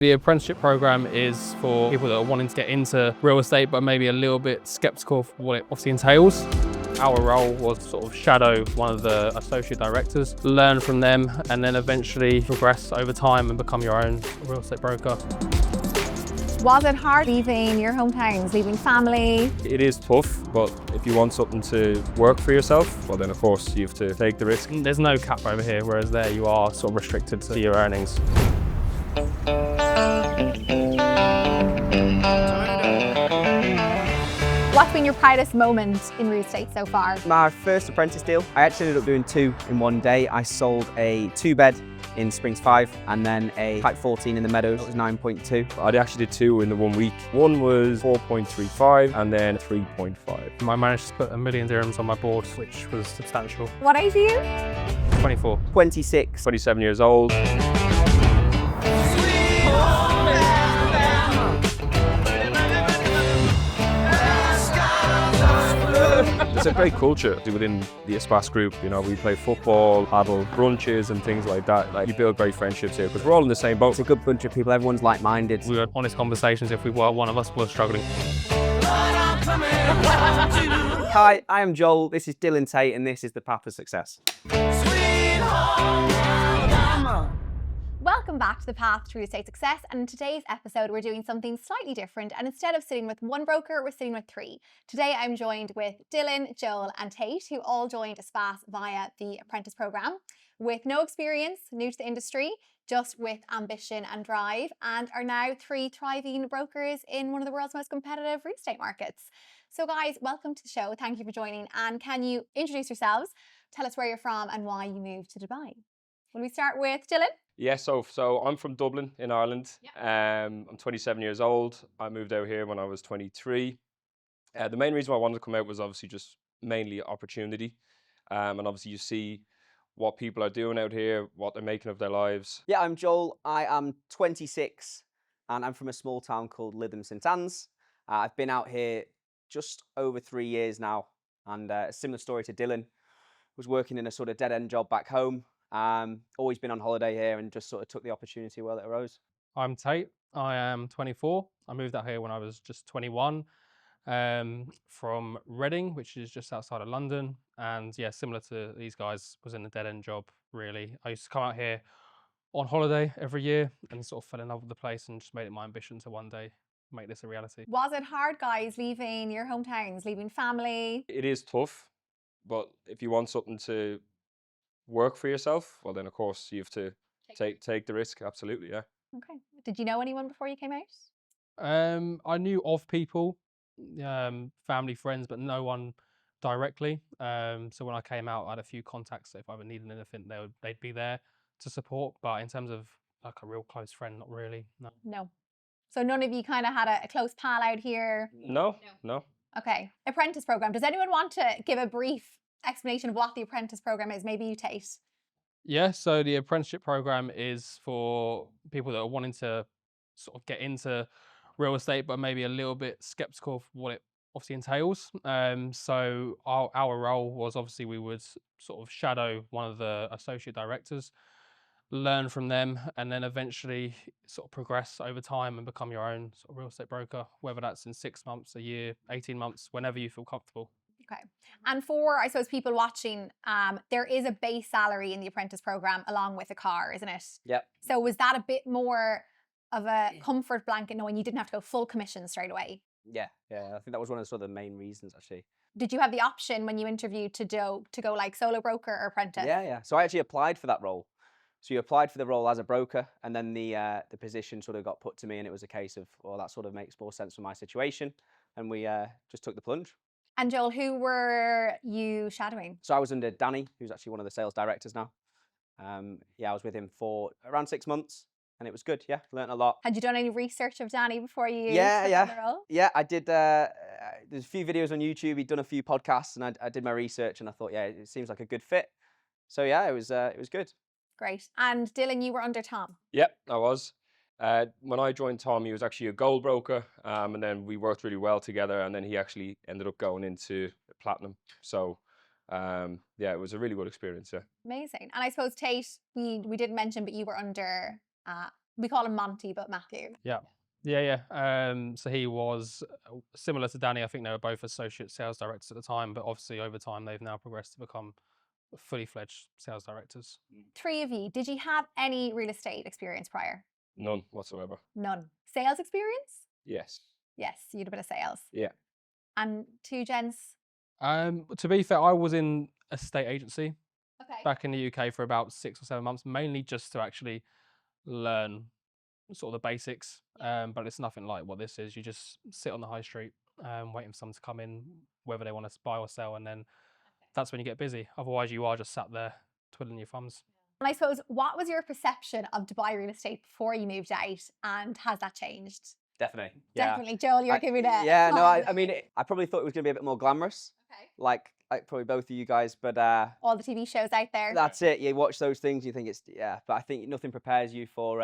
The apprenticeship program is for people that are wanting to get into real estate but maybe a little bit skeptical of what it obviously entails. Our role was to sort of shadow one of the associate directors, learn from them, and then eventually progress over time and become your own real estate broker. Was it hard leaving your hometowns, leaving family? It is tough, but if you want something to work for yourself, well then of course you have to take the risk. There's no cap over here, whereas there you are sort of restricted to your earnings. What's been your proudest moment in real estate so far? My first apprentice deal, I actually ended up doing two in one day. I sold a 2-bed in Springs 5 and then a Type 14 in the Meadows. It was 9.2. I actually did two in the 1 week. One was 4.35 and then 3.5. I managed to put 1 million dirhams on my board, which was substantial. What age are you? 24. 26. 27 years old. It's a great culture within the Espas group. You know, we play football, paddle, brunches and things like that. Like, you build great friendships here because we're all in the same boat. It's a good bunch of people. Everyone's like-minded. We had honest conversations if one of us was struggling. Hi, I am Joel. This is Dylan Tate and this is The Path of Success. Welcome back to The Path to Real Estate Success, and in today's episode we're doing something slightly different, and instead of sitting with one broker, we're sitting with three. Today I'm joined with Dylan, Joel and Tate, who all joined Espas via the apprentice programme, with no experience, new to the industry, just with ambition and drive, and are now three thriving brokers in one of the world's most competitive real estate markets. So guys, welcome to the show. Thank you for joining, and can you introduce yourselves, tell us where you're from and why you moved to Dubai? Will we start with Dylan? Yeah, so I'm from Dublin in Ireland. Yeah. I'm 27 years old. I moved out here when I was 23. The main reason why I wanted to come out was obviously just mainly opportunity. And obviously you see what people are doing out here, what they're making of their lives. Yeah, I'm Joel. I am 26 and I'm from a small town called Lytham St Anne's. I've been out here just over 3 years now, and a similar story to Dylan. Was working in a sort of dead-end job back home. Always been on holiday here and just sort of took the opportunity while it arose. I'm Tate. I am 24. I moved out here when I was just 21 from Reading, which is just outside of London. And yeah, similar to these guys, was in a dead-end job, really. I used to come out here on holiday every year and sort of fell in love with the place and just made it my ambition to one day make this a reality. Was it hard, guys, leaving your hometowns, leaving family? It is tough, but if you want something to work for yourself, well then of course you have to take the risk. Absolutely, yeah. Okay. Did you know anyone before you came out? I knew of people, family, friends, but no one directly. So when I came out, I had a few contacts. If I ever needed anything, they'd be there to support. But in terms of like a real close friend, not really. No. No. So none of you kind of had a close pal out here? No. Okay. Apprentice program. Does anyone want to give a brief explanation of what the apprentice program is? Maybe you, Tate. Yeah, so the apprenticeship program is for people that are wanting to sort of get into real estate, but maybe a little bit skeptical of what it obviously entails. So our role was obviously we would sort of shadow one of the associate directors, learn from them, and then eventually sort of progress over time and become your own sort of real estate broker, whether that's in 6 months, a year, 18 months, whenever you feel comfortable. Okay. And for, I suppose, people watching, there is a base salary in the apprentice program along with a car, isn't it? Yep. So was that a bit more of a comfort blanket knowing you didn't have to go full commission straight away? Yeah. I think that was one of the sort of main reasons actually. Did you have the option when you interviewed to go like solo broker or apprentice? Yeah. So I actually applied for that role. So you applied for the role as a broker, and then the position sort of got put to me, and it was a case of, well, that sort of makes more sense for my situation, and we just took the plunge. And Joel, who were you shadowing? So I was under Danny, who's actually one of the sales directors now. I was with him for around 6 months, and it was good. Yeah, learned a lot. Had you done any research of Danny before you? Yeah. took the role? Yeah, I did. There's a few videos on YouTube. He'd done a few podcasts, and I did my research, and I thought, yeah, it seems like a good fit. So yeah, it was good. Great. And Dylan, you were under Tom. Yep, I was. When I joined Tom, he was actually a gold broker, and then we worked really well together, and then he actually ended up going into platinum. So it was a really good experience. Yeah. Amazing. And I suppose, Tate, we didn't mention, but you were under We call him Monty, but Matthew. So he was similar to Danny. I think they were both associate sales directors at the time, but obviously over time they've now progressed to become fully fledged sales directors. Three of you, did you have any real estate experience prior? None whatsoever. None. Sales experience? Yes. Yes, you had a bit of sales. Yeah. And two gents? To be fair, I was in a state agency Okay. back in the UK for about 6 or 7 months, mainly just to actually learn sort of the basics. But it's nothing like what this is. You just sit on the high street, waiting for someone to come in, whether they want to buy or sell, and then that's when you get busy. Otherwise, you are just sat there twiddling your thumbs. And I suppose, what was your perception of Dubai real estate before you moved out, and has that changed? Definitely. Definitely. Joel, you're giving it. Yeah, no, I mean, I probably thought it was going to be a bit more glamorous, Okay. like probably both of you guys, but All the TV shows out there. that's it. You watch those things, you think it's, but I think nothing prepares you for,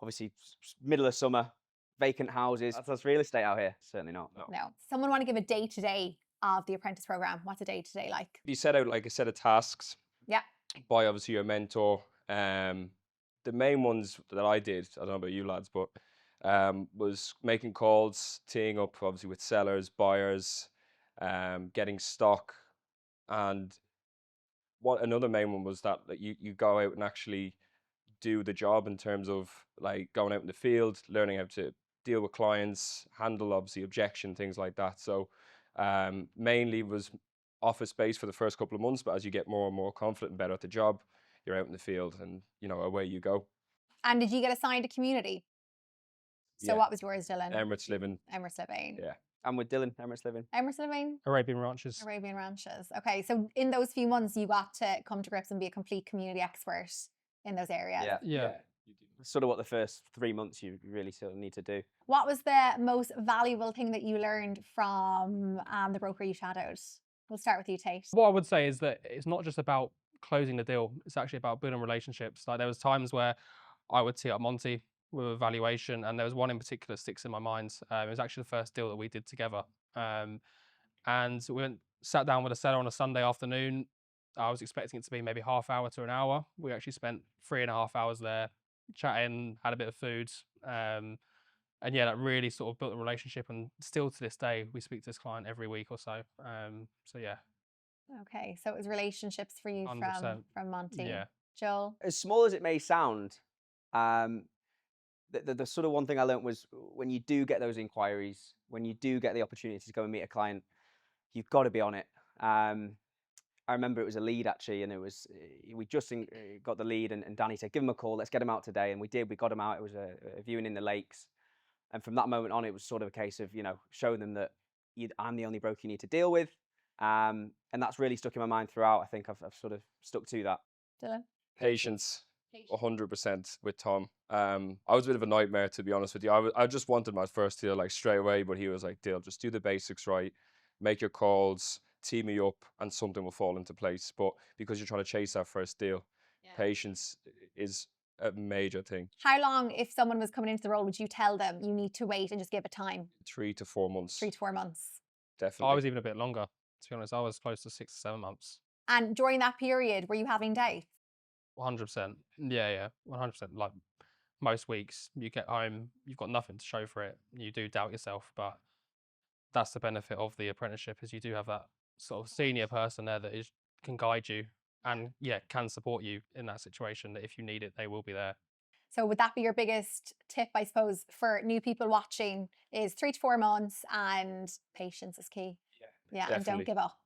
obviously, middle of summer, vacant houses. That's real estate out here. Certainly not. No. Someone want to give a day-to-day of the apprentice program. What's a day-to-day like? You set out like a set of tasks. Yeah. By obviously your mentor. The main ones that I did, I don't know about you lads, but was making calls, teeing up obviously with sellers, buyers, getting stock, and another main one was that you go out and actually do the job in terms of like going out in the field, learning how to deal with clients, handle obviously objection, things like that. So mainly was office space for the first couple of months, but as you get more and more confident and better at the job, you're out in the field and away you go. And did you get assigned a community? So Yeah. what was yours, Dylan? Emirates living. Emirates Living. Yeah. I'm with Dylan, Emirates Living. Emirates Living, Arabian Ranches. Arabian Ranches. Okay, so in those few months, you got to come to grips and be a complete community expert in those areas. Yeah. Sort of what the first 3 months you really sort of need to do. What was the most valuable thing that you learned from the broker you shadowed? We'll start with you, Tate. What I would say is that it's not just about closing the deal. It's actually about building relationships. Like there was times where I would tee up Monty with a valuation, and there was one in particular that sticks in my mind. It was actually the first deal that we did together. And we sat down with a seller on a Sunday afternoon. I was expecting it to be maybe half hour to an hour. We actually spent 3.5 hours there chatting, had a bit of food. And yeah, that really sort of built a relationship, and still to this day, we speak to this client every week or so. So yeah. Okay, so it was relationships for you 100%. from Monty. Yeah. Joel? As small as it may sound, the sort of one thing I learned was when you do get those inquiries, when you do get the opportunity to go and meet a client, you've got to be on it. I remember it was a lead actually, and it was we just got the lead, and Danny said, "Give him a call, let's get him out today," and we did. We got him out. It was a viewing in the lakes, and from that moment on, it was sort of a case of showing them that I'm the only broker you need to deal with, and that's really stuck in my mind throughout. I think I've sort of stuck to that. Dylan? Patience. 100% with Tom. I was a bit of a nightmare, to be honest with you. I just wanted my first deal like straight away, but he was like, "Dale, just do the basics right, make your calls, tee me up, and something will fall into place." But because you're trying to chase that first deal, patience is a major thing. How long, if someone was coming into the role, would you tell them you need to wait and just give it time? 3 to 4 months. 3 to 4 months. Definitely. I was even a bit longer, to be honest. I was close to 6 to 7 months. And during that period, were you having doubts? 100%. Yeah, 100%. Like most weeks, you get home, you've got nothing to show for it. You do doubt yourself, but that's the benefit of the apprenticeship, is you do have that sort of senior person there that can guide you and can support you in that situation, that if you need it, they will be there. So would that be your biggest tip, I suppose, for new people watching, is 3 to 4 months and patience is key? Yeah, and don't definitely. give up.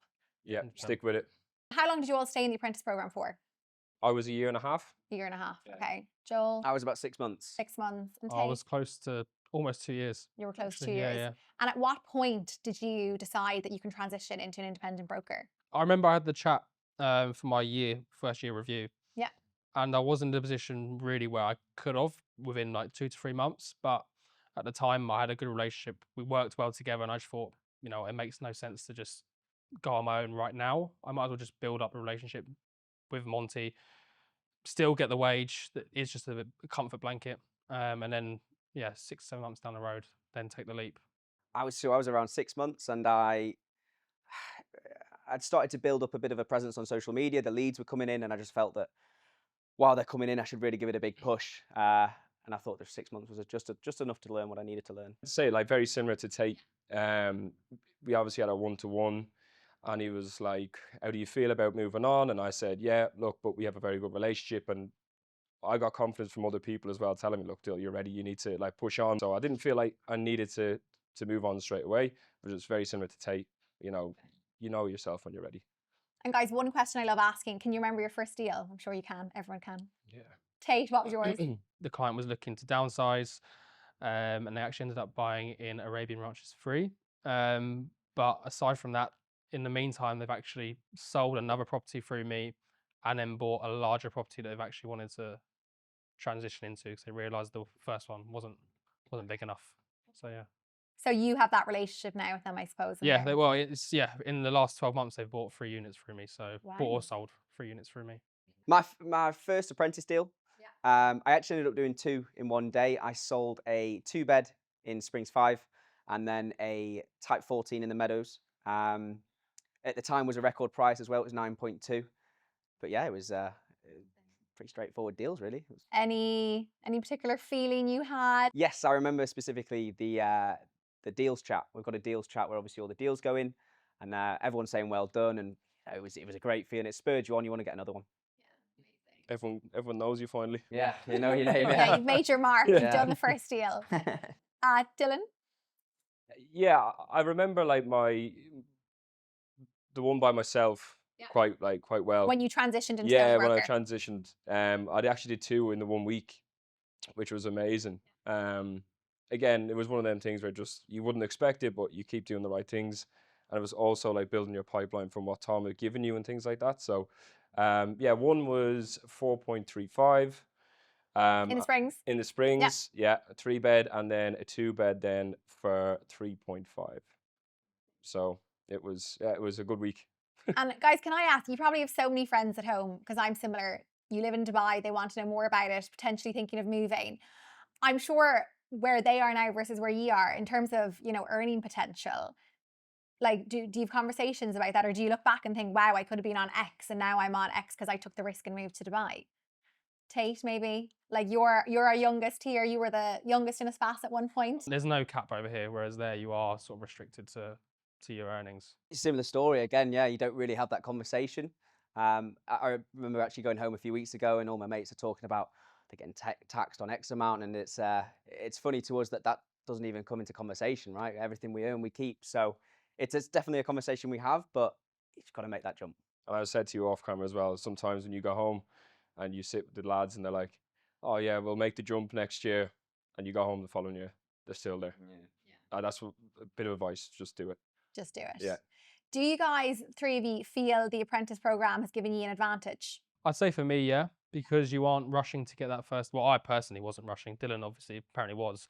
Yeah, 100%. stick with it. How long did you all stay in the apprentice program for? I was 1.5 years. A year and a half. Yeah. Okay. Joel? I was about 6 months. 6 months. And I Tate? was close to almost 2 years. You were close to 2 actually. years. Yeah. And at what point did you decide that you can transition into an independent broker? I remember I had the chat for my first year review. Yeah. And I was in the position really where I could have within like 2 to 3 months. But at the time, I had a good relationship. We worked well together, and I just thought, it makes no sense to just go on my own right now. I might as well just build up a relationship with Monty, still get the wage that is just a comfort blanket, and then 6 to 7 months down the road, then take the leap. I was around 6 months, and I'd started to build up a bit of a presence on social media. The leads were coming in, and I just felt that while they're coming in, I should really give it a big push. And I thought the 6 months was just enough to learn what I needed to learn. I'd say like very similar to Tate. We obviously had a one-to-one, and he was like, "How do you feel about moving on?" And I said, "Yeah, look, but we have a very good relationship." And I got confidence from other people as well, telling me, "Look, Dill, you're ready. You need to like push on." So I didn't feel like I needed to move on straight away. But it's very similar to Tate. You know yourself when you're ready. And guys, one question I love asking, can you remember your first deal? I'm sure you can. Everyone can. Yeah. Tate, what was yours? The client was looking to downsize, and they actually ended up buying in Arabian Ranches 3. But aside from that, in the meantime, they've actually sold another property through me, and then bought a larger property that they've actually wanted to transition into because they realised the first one wasn't big enough. So yeah. So you have that relationship now with them, I suppose. and Yeah, they're- in the last 12 months they've bought 3 units through me. So Wow. bought or sold 3 units through me. My first apprentice deal, I actually ended up doing 2 in one day. I sold a 2-bed in Springs 5 and then a Type 14 in the Meadows. At the time was a record price as well. It was 9.2. But yeah, it was pretty straightforward deals, really. It was... Any particular feeling you had? Yes, I remember specifically the deals chat. We've got a deals chat where obviously all the deals go in, and everyone's saying well done, and it was a great feeling. It spurred you on. You want to get another one. Everyone knows you finally. Yeah, you know your name. Yeah, you've made your mark. You've Yeah. done the first deal. Dylan? Yeah, I remember like the one by myself quite well. When you transitioned into Yeah, the when I broker. transitioned, I actually did 2 in the 1 week, which was amazing. Again, it was one of them things where just you wouldn't expect it, but you keep doing the right things, and it was also like building your pipeline from what Tom had given you and things like that. So, yeah, one was 4.35. In the Springs? In the Springs, yeah, a 3-bed, and then a 2-bed then for 3.5. So it was a good week. And guys, can I ask, you probably have so many friends at home, because I'm similar. You live in Dubai, they want to know more about it, potentially thinking of moving. I'm sure where they are now versus where you are in terms of, earning potential. Like, do you have conversations about that, or do you look back and think, wow, I could have been on X and now I'm on X because I took the risk and moved to Dubai? Tate, maybe? Like you're our youngest here. You were the youngest in Aspas at one point. There's no cap over here, whereas there you are sort of restricted to your earnings. Similar story again. Yeah, you don't really have that conversation. I remember actually going home a few weeks ago, and all my mates are talking about they're getting taxed on X amount, and it's funny to us that doesn't even come into conversation, right? Everything we earn, we keep. So it's definitely a conversation we have, but you've got to make that jump. And I said to you off camera as well, sometimes when you go home and you sit with the lads and they're like, "Oh yeah, we'll make the jump next year," and you go home the following year, they're still there. Yeah. That's a bit of advice, just do it. Just do it. Yeah. Do you guys, 3 of you, feel the apprentice program has given you an advantage? I'd say for me, yeah, because you aren't rushing to get that first. Well, I personally wasn't rushing. Dylan obviously apparently was.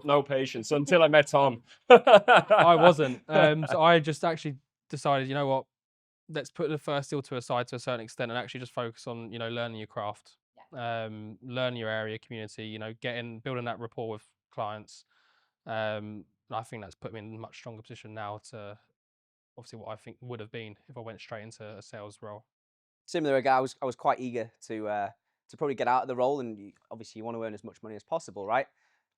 No patience until I met Tom. I wasn't. So I just actually decided, you know what, let's put the first deal to a side to a certain extent and actually just focus on, learning your craft, learning your area, community, building that rapport with clients. And I think that's put me in a much stronger position now to obviously what I think would have been if I went straight into a sales role. Similar again, I was quite eager to probably get out of the role, and obviously you want to earn as much money as possible, right?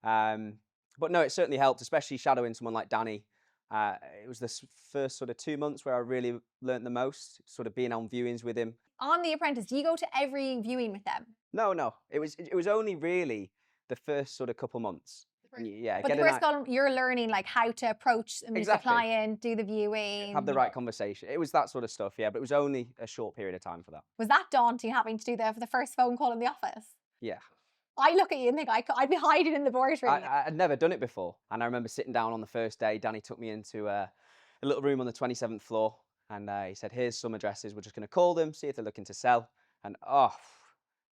But no, it certainly helped, especially shadowing someone like Danny. It was the first sort of 2 months where I really learnt the most, sort of being on viewings with him. On The Apprentice, do you go to every viewing with them? No, it was only really the first sort of couple months. Yeah, But the first column, you're learning like how to approach and meet Exactly. the client, do the viewing. Have the right conversation. It was that sort of stuff, yeah, but it was only a short period of time for that. Was that daunting, having to do the first phone call in the office? Yeah. I look at you and think I'd be hiding in the boardroom. I'd never done it before, and I remember sitting down on the first day. Danny took me into a little room on the 27th floor, and he said, "Here's some addresses. We're just going to call them, see if they're looking to sell." And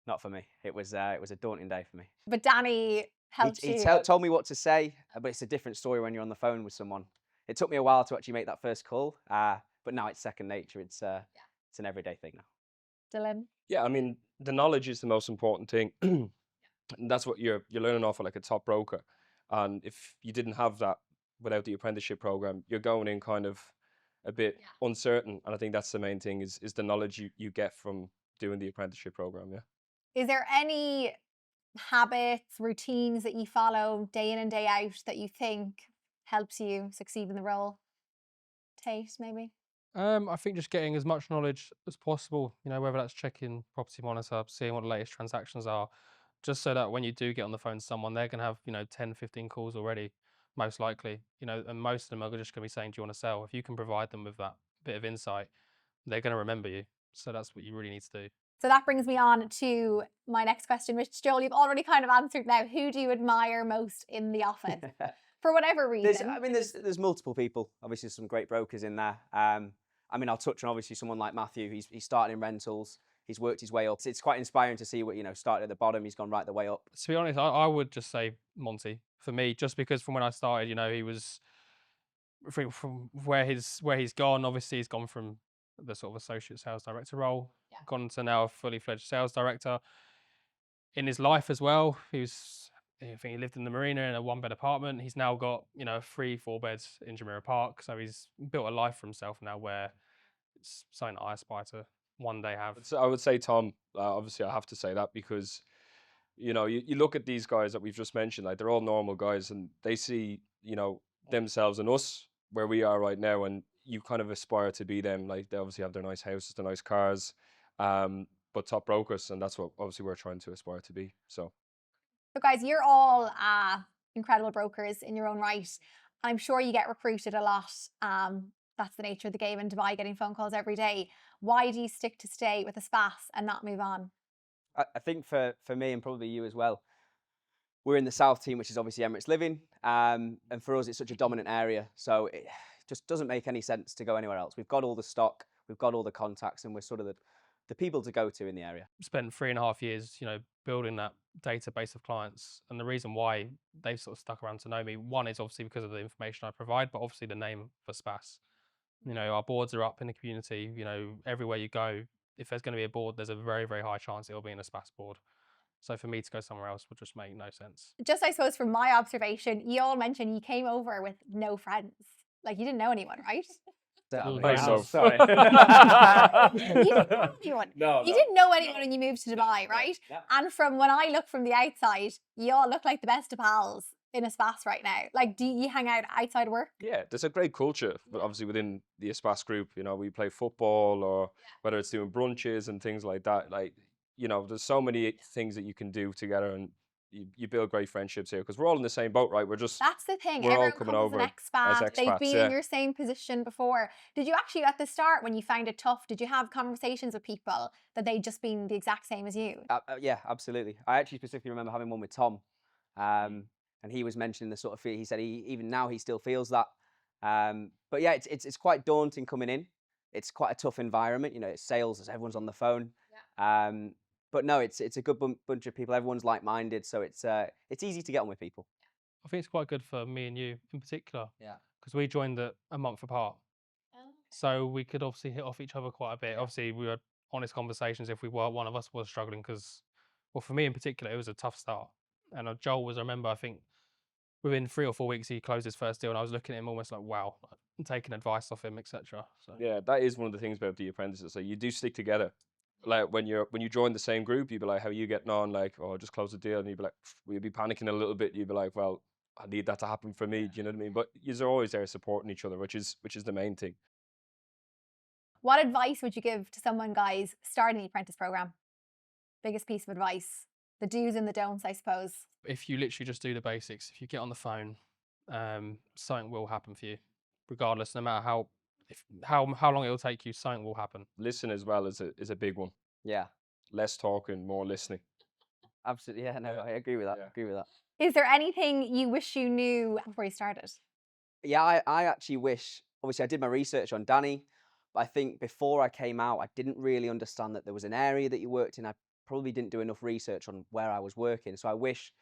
not for me. It was a daunting day for me. But Danny helped He you. told me what to say, but it's a different story when you're on the phone with someone. It took me a while to actually make that first call, but now it's second nature. It's an everyday thing now. Dylan? Yeah, I mean, the knowledge is the most important thing. And that's what you're learning off of like a top broker. And if you didn't have that without the apprenticeship program, you're going in kind of a bit uncertain. And I think that's the main thing is the knowledge you get from doing the apprenticeship program. Yeah. Is there any habits, routines that you follow day in and day out that you think helps you succeed in the role? Tate, maybe? I think just getting as much knowledge as possible, whether that's checking Property Monitor, seeing what the latest transactions are, just so that when you do get on the phone to someone, they're going to have, 10, 15 calls already, most likely, and most of them are just going to be saying, do you want to sell? If you can provide them with that bit of insight, they're going to remember you. So that's what you really need to do. So that brings me on to my next question, which, Joel, you've already kind of answered now. Who do you admire most in the office? For whatever reason. There's multiple people. Obviously, some great brokers in there. I'll touch on obviously someone like Matthew. He's started in rentals. He's worked his way up. It's quite inspiring to see what, started at the bottom. He's gone right the way up. To be honest, I would just say Monty for me, just because from when I started, he was from where he's gone. Obviously, he's gone from the sort of associate sales director role, gone to now a fully fledged sales director. In his life as well, I think he lived in the marina in a 1-bed apartment. He's now got, 3-4 beds in Jumeirah Park. So he's built a life for himself now where it's something that I aspire to one day have. So I would say Tom, obviously I have to say that because, you look at these guys that we've just mentioned, like they're all normal guys and they see, themselves and us where we are right now, and you kind of aspire to be them. Like they obviously have their nice houses, their nice cars, but top brokers, and that's what obviously we're trying to aspire to be. So guys, you're all incredible brokers in your own right. I'm sure you get recruited a lot. That's the nature of the game in Dubai, getting phone calls every day. Why do you stick to stay with a SPAS and not move on? I think for me and probably you as well, we're in the South team, which is obviously Emirates Living. And for us, it's such a dominant area. So it just doesn't make any sense to go anywhere else. We've got all the stock, we've got all the contacts, and we're sort of the people to go to in the area. Spent 3.5 years, building that database of clients. And the reason why they've sort of stuck around to know me, one is obviously because of the information I provide, but obviously the name for SPAS. Our boards are up in the community, everywhere you go, if there's going to be a board, there's a very, very high chance it'll be in a SPAS board. So for me to go somewhere else would just make no sense. Just, I suppose, from my observation, you all mentioned you came over with no friends. Like, you didn't know anyone, right? Sorry. You didn't know anyone. No, you didn't know anyone when you moved to Dubai, right? Yeah. And from when I look from the outside, you all look like the best of pals in a SPAS right now. Like, do you hang out outside work? yeah, there's a great culture, but obviously within the Espas group, we play football or whether it's doing brunches and things like that. Like, there's so many things that you can do together, and you build great friendships here because we're all in the same boat, right? That's the thing. we're all Everyone coming comes over as an expat. as They've expats, been yeah. in your same position before. Did you actually, at the start, when you found it tough, did you have conversations with people that they'd just been the exact same as you? Yeah, absolutely. I actually specifically remember having one with Tom, and he was mentioning the sort of feel. He said even now he still feels that. But yeah, it's quite daunting coming in. It's quite a tough environment. It's sales as everyone's on the phone. Yeah. But no, it's a good bunch of people. Everyone's like-minded, so it's easy to get on with people. I think it's quite good for me and you in particular. Yeah. Because we joined a month apart. So we could obviously hit off each other quite a bit. Obviously, we had honest conversations if one of us was struggling because, well, for me in particular, it was a tough start. And Joel was, I remember, I think within 3 or 4 weeks, he closed his first deal and I was looking at him almost like, wow, and taking advice off him, etc. So Yeah, that is one of the things about the apprentices. So you do stick together. Like when you join the same group, you'd be like, how are you getting on? Like, oh, just close the deal. And you'd be like, we'd be panicking a little bit. You'd be like, well, I need that to happen for me. Do you know what I mean? But you're always there supporting each other, which is the main thing. What advice would you give to someone, guys, starting the apprentice program? Biggest piece of advice. The do's and the don'ts, I suppose. if you literally just do the basics, if you get on the phone, something will happen for you, regardless, no matter how long it'll take you, something will happen. Listen as well is a big one. Yeah, Less talking, more listening. absolutely. Yeah, no, I agree with that. Yeah. Agree with that. Is there anything you wish you knew before you started? Yeah, I actually wish, obviously I did my research on Danny, but I think before I came out, I didn't really understand that there was an area that you worked in. I probably didn't do enough research on where I was working. So I wish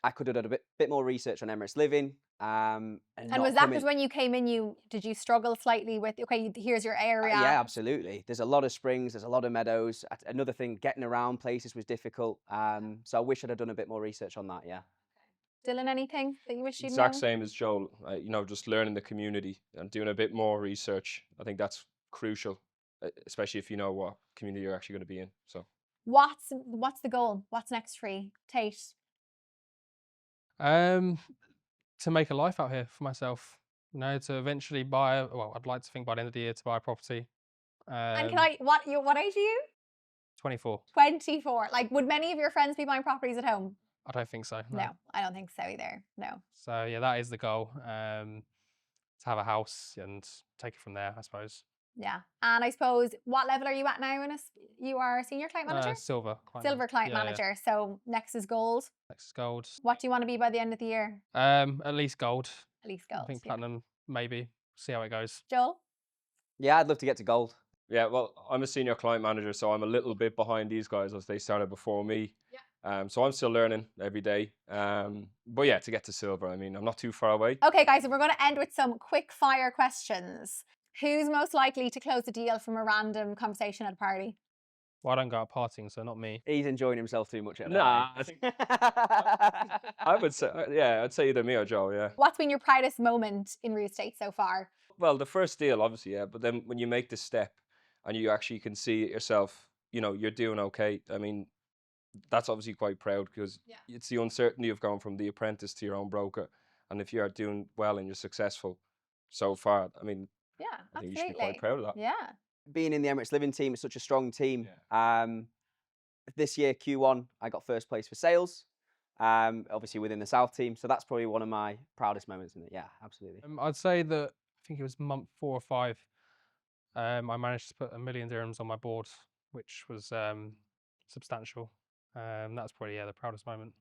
I could have done a bit more research on Emirates Living. And was that because when you came in, did you struggle slightly with, okay, here's your area? Yeah, absolutely. There's a lot of springs, there's a lot of meadows. Another thing, getting around places was difficult. So I wish I'd have done a bit more research on that, yeah. Dylan, anything that you wish you'd Exact known? same as Joel. Just learning the community and doing a bit more research. I think that's crucial, especially if you know what community you're actually going to be in. So What's the goal? What's next for you, Tate? To make a life out here for myself. You know, to eventually buy. Well, I'd like to think by the end of the year to buy a property. And can I? What age are you? 24. 24. Like, would many of your friends be buying properties at home? I don't think so. No, I don't think so either. No. So yeah, that is the goal. To have a house and take it from there, I suppose. Yeah. And I suppose, what level are you at now? You are a senior client manager? Silver. Silver client Yeah. manager. So next is gold. Next is gold. What do you want to be by the end of the year? At least gold. At least gold. I think yeah. platinum, maybe. See how it goes. Joel? Yeah, I'd love to get to gold. Yeah, well, I'm a senior client manager, so I'm a little bit behind these guys as they started before me. Yeah. So I'm still learning every day. But yeah, to get to silver, I mean, I'm not too far away. Okay, guys, so we're going to end with some quick fire questions. Who's most likely to close a deal from a random conversation at a party? Well, I don't go out partying, so not me. He's enjoying himself too much. Nah, I think I would say, yeah, I'd say either me or Joe, yeah. What's been your proudest moment in real estate so far? Well, the first deal, obviously, yeah. But then when you make this step and you actually can see it yourself, you know, you're doing okay. I mean, that's obviously quite proud because it's the uncertainty of going from the apprentice to your own broker. And if you are doing well and you're successful so far, I mean, Yeah, I think absolutely. you should be quite proud of that. Yeah. Being in the Emirates Living team, it's such a strong team. This year, Q1, I got first place for sales, obviously within the South team. So that's probably one of my proudest moments in it. Yeah, absolutely. I'd say that I think it was month 4 or 5. I managed to put 1 million dirhams on my board, which was substantial. That's probably the proudest moment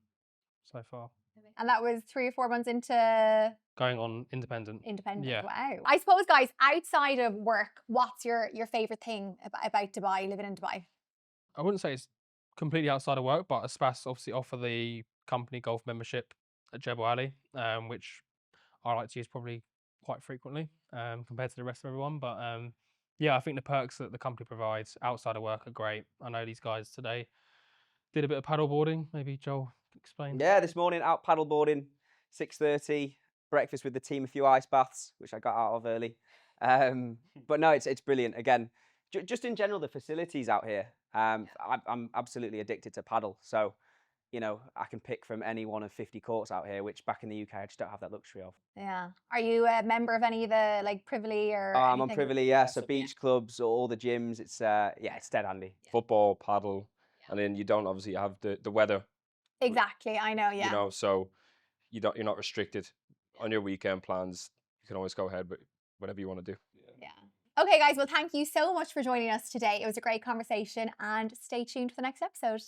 so far. And that was 3 or 4 months into Going on independent. Yeah. Wow. I suppose, guys, outside of work, what's your favorite thing about Dubai, living in Dubai? I wouldn't say it's completely outside of work, but Aspas obviously offer the company golf membership at Jebel Ali, which I like to use probably quite frequently compared to the rest of everyone. But yeah, I think the perks that the company provides outside of work are great. I know these guys today did a bit of paddle boarding. Maybe Joel can explain. Yeah, this morning out paddleboarding, 6:30, breakfast with the team, a few ice baths, which I got out of early. But no, it's brilliant. Again, just in general, the facilities out here. I'm absolutely addicted to paddle. So, you know, I can pick from any one of 50 courts out here, which back in the UK, I just don't have that luxury of. Yeah. Are you a member of any of the, like, Privily or I'm on anything? Privily, yeah. So beach clubs, all the gyms. It's it's dead handy. Football, paddle, and then you don't obviously have the weather. Exactly, I know, yeah. You know, so you're not restricted on your weekend plans. You can always go ahead with whatever you want to do. Yeah. Okay, guys, well, thank you so much for joining us today. It was a great conversation, and stay tuned for the next episode.